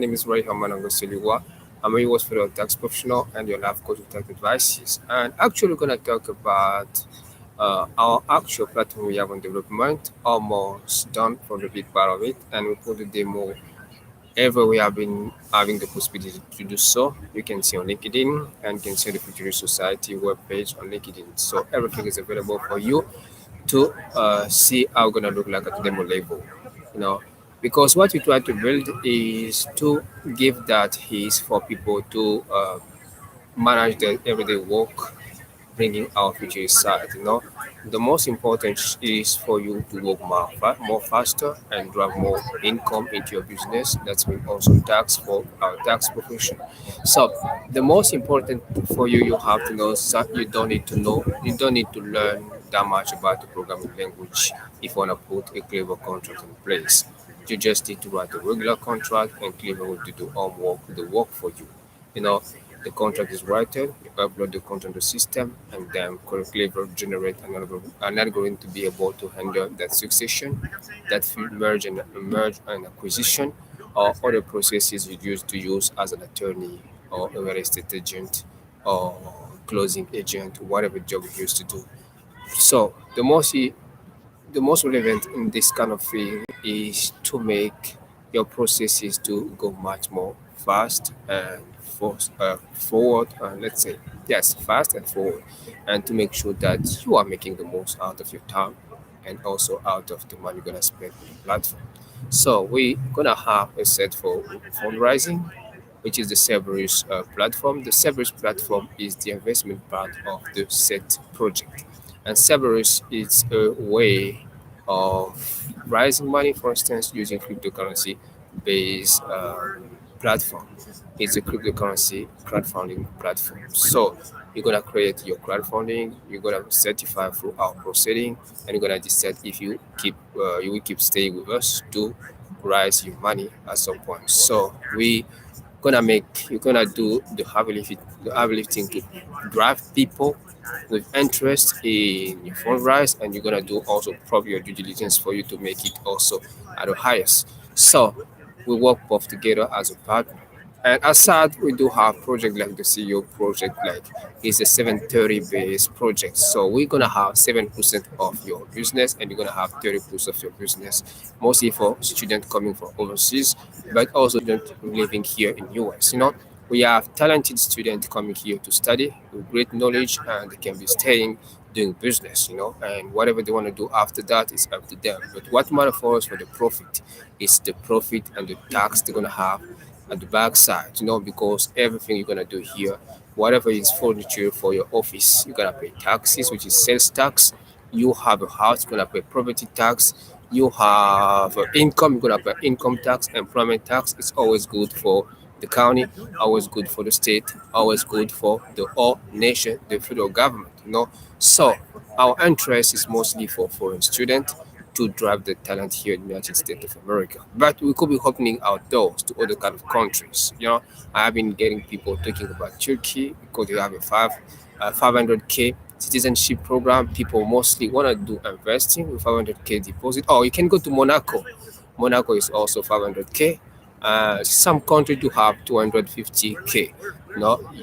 My name is Ray Hamanango Siliwa. I'm a US federal tax professional and your life coach with tax advices. And actually, we're going to talk about our actual platform we have on development, almost done for the big part of it. And we put the demo ever we have been having the possibility to do so. You can see on LinkedIn and you can see the Future Society webpage on LinkedIn. So everything is available for you to see how it's gonna look like at the demo level. You know, because what we try to build is to give that ease for people to manage their everyday work, bringing our future inside. The most important is for you to work more faster and drive more income into your business. That's mean also tax for our tax profession. So the most important for you, you have to know. You don't need to learn that much about the programming language if you want to put a clever contract in place. You just need to write a regular contract and Clever will do the work for you. You know, the contract is written, you upload the content to the system, and then Clever generate an algorithm to be able to handle that succession, that field merge and acquisition, or other processes you used to use as an attorney or a real estate agent or closing agent, whatever job you used to do. So the most relevant in this kind of thing is to make your processes to go much more fast and forward. Let's say yes, fast and forward, and to make sure that you are making the most out of your time and also out of the money you're gonna spend on the platform. So we're gonna have a set for fundraising, which is the Cerberus platform. The Cerberus platform is the investment part of the set project. And Cerberus is a way of raising money, for instance, using cryptocurrency based platform. It's a cryptocurrency crowdfunding platform. So you're gonna create your crowdfunding, you're gonna certify through our proceeding, and you're gonna decide if you will keep staying with us to raise your money at some point. So you're gonna do the heavy lifting to drive people with interest in your fundraise, and you're gonna do also probably your due diligence for you to make it also at the highest. So we work both together as a partner. And aside, we do have project like the CEO project, like it's a 730 based project. So we're gonna have 7% of your business, and you're gonna have 30% of your business, mostly for students coming from overseas, but also students living here in US. We have talented students coming here to study with great knowledge, and they can be staying doing business. And whatever they want to do after that is up to them. But what matters for us for the profit is the profit and the tax they're gonna have at the backside. Because everything you're gonna do here, whatever is furniture for your office, you're gonna pay taxes, which is sales tax. You have a house, you're gonna pay property tax. You have income, you're gonna pay income tax, employment tax. It's always good for the county, always good for the state, always good for the whole nation, the federal government. So our interest is mostly for foreign students to drive the talent here in the United States of America. But we could be opening our doors to other kind of countries. I have been getting people talking about Turkey because they have a 500k citizenship program. People mostly want to do investing with 500k deposit. Or you can go to Monaco. Monaco is also 500k. Some countries do have 250k,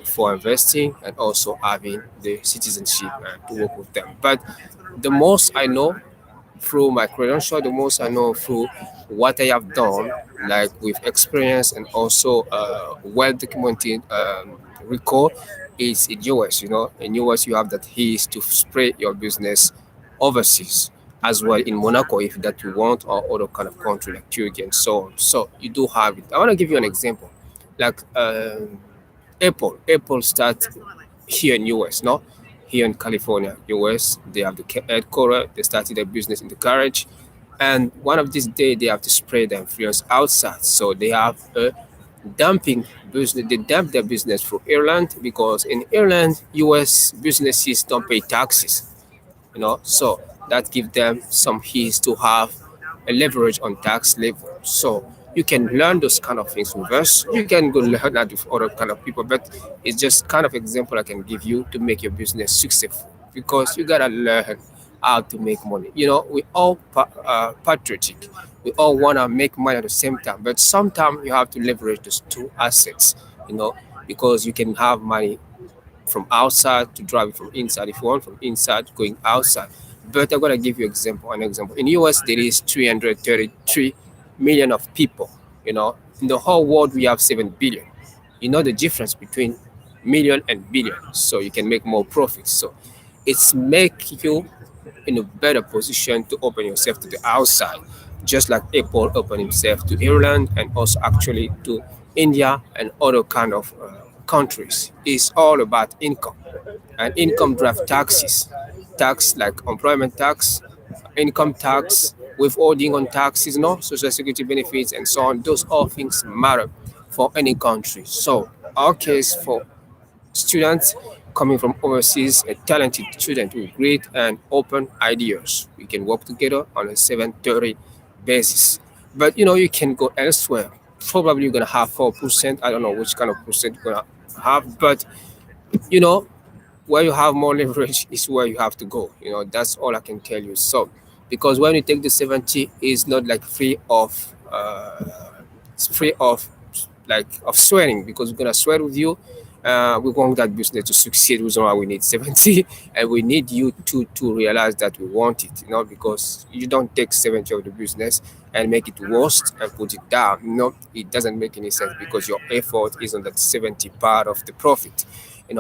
for investing and also having the citizenship to work with them. But the most I know through my credential, the most I know through what I have done, like with experience and also well documented record, is in US. In US, you have that ease to spread your business overseas as well in Monaco if that you want, or other kind of country like Turkey and so on. So you do have it. I want to give you an example, like Apple start here in US, no? Here in California, US, they have the headquarters. They started their business in the garage, and one of these days they have to spread the influence outside. So they have a dumping business. They dump their business through Ireland because in Ireland, US businesses don't pay taxes. So that gives them some ease to have a leverage on tax level. So you can learn those kind of things with us. You can go learn that with other kind of people, but it's just kind of example I can give you to make your business successful, because you gotta learn how to make money. We all patriotic. We all want to make money at the same time, but sometimes you have to leverage those two assets. You know, because you can have money from outside to drive it from inside. If you want from inside going outside. But I'm gonna give you an example. In US there is 333 million of people. In the whole world we have 7 billion. You know the difference between million and billion. So you can make more profits. So it's make you in a better position to open yourself to the outside, just like Apple opened himself to Ireland and also actually to India and other kind of countries. It's all about income, and income drive taxes, tax like employment tax, income tax, withholding on taxes, no social security benefits, and so on. Those all things matter for any country. So our case for students coming from overseas, a talented student with great and open ideas. We can work together on a 730 basis. But you can go elsewhere. Probably you're gonna have 4%. I don't know which kind of percent you're gonna have, but you know, where you have more leverage is where you have to go. That's all I can tell you. So because when you take the 70, it's not like it's free of like of swearing, because we're gonna swear with you. We want that business to succeed. Reason why we need 70, and we need you to realize that we want it. Because you don't take 70 of the business and make it worse and put it down. It doesn't make any sense, because your effort is on that 70 part of the profit.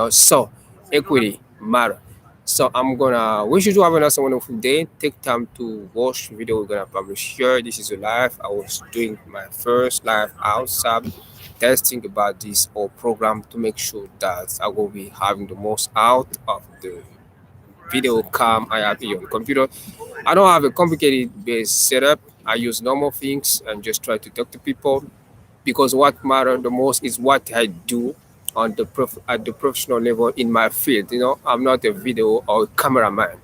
So equity matter. So I'm gonna wish you to have another wonderful day. Take time to watch the video we're gonna publish here. This is a live. I was doing my first live outside testing about this whole program to make sure that I will be having the most out of the video cam I have here on the computer. I don't have a complicated base setup. I use normal things and just try to talk to people, because what matters the most is what I do on at the professional level in my field. I'm not a video or cameraman.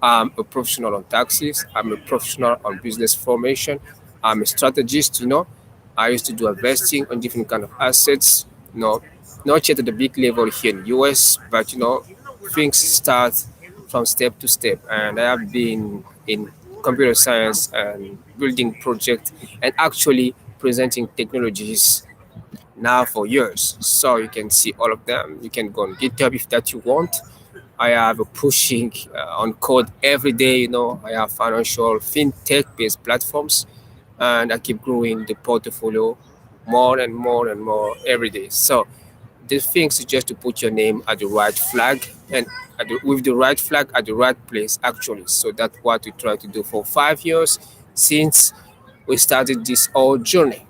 I'm a professional on taxes. I'm a professional on business formation. I'm a strategist. I used to do investing on different kind of assets. Not yet at the big level here in US, but things start from step to step. And I have been in computer science and building projects and actually presenting technologies now for years. So you can see all of them. You can go on GitHub if that you want. I have a pushing on code every day. I have financial fintech based platforms, and I keep growing the portfolio more and more and more every day. So the thing is just to put your name at the right flag, and with the right flag at the right place actually. So that's what we try to do for 5 years since we started this whole journey.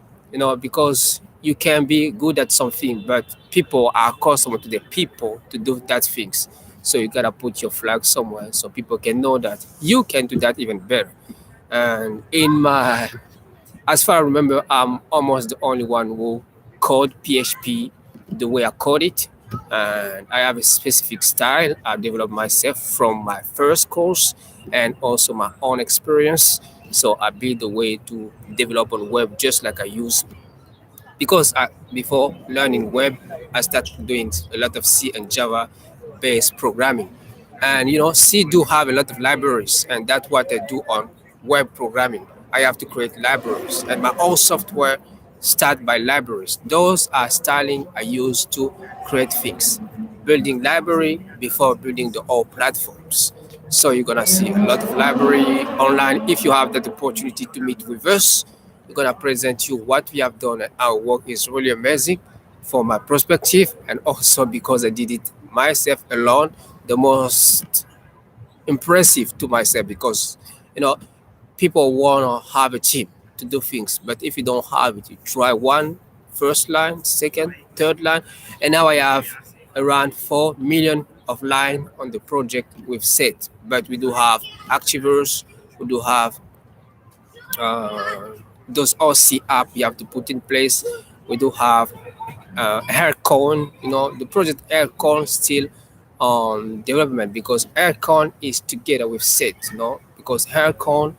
Because you can be good at something, but people are accustomed to the people to do that things. So you gotta put your flag somewhere so people can know that you can do that even better. And as far as I remember, I'm almost the only one who code PHP the way I code it. And I have a specific style I developed myself from my first course and also my own experience. So I build a way to develop on web just like I use, because before learning web, I started doing a lot of C and Java based programming. And C do have a lot of libraries, and that's what I do on web programming. I have to create libraries, and my own software start by libraries. Those are styling I use to create things. Building library before building the whole platforms. So you're gonna see a lot of library online. If you have that opportunity to meet with us, we're gonna present you what we have done, and our work is really amazing from my perspective, and also because I did it myself alone, the most impressive to myself, because people want to have a team to do things, but if you don't have it, you try one first line, second, third line, and now I have around 4 million of line on the project we've set. But we do have Activers, we do have those OC app you have to put in place. We do have Aircon. The project Aircon still on development, because Aircon is together with Set. Because Aircon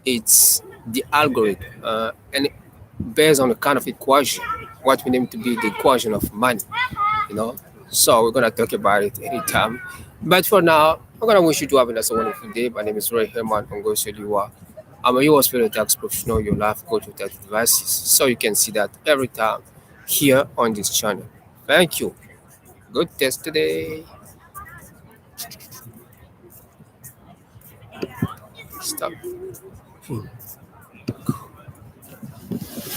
it's the algorithm, and based on a kind of equation, what we name to be the equation of money. you know. So we're gonna talk about it anytime. But for now, I'm gonna wish you to have a wonderful day. My name is Roy Herman Ongoseliwa. I'm a US fellow tax professional, your life coach with tax advices. So you can see that every time here on this channel. Thank you. Good test today. Stop.